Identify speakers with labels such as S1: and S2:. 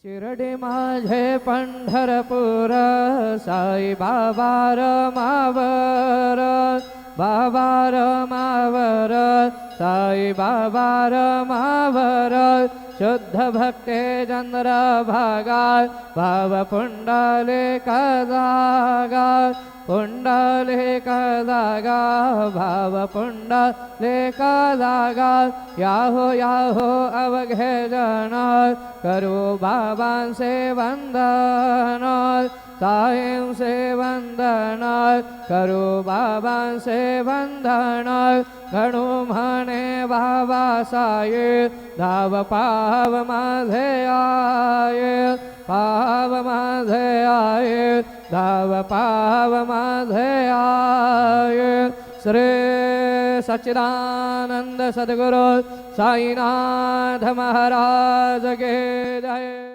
S1: शिरडी माझे पंढरपूर साई बाबा रमावर बाबा रमावर साई बाबा रमावर शुद्ध भक्ते चंद्रभागा भाव पुंडलिक जागा पुंडलिक जागा भाव पुंडलिक जागा याहो याहो अवघे जन करू बाबांचे वंदन साईंचे वंदन करू बाबांचे वंदन गणू म्हणे बाबा साई धाव पाव माझे आये पाव माझे आये धाव पाव माझे आये श्री सच्चिदानंद सद्गुरु साईनाथ महाराज के जय।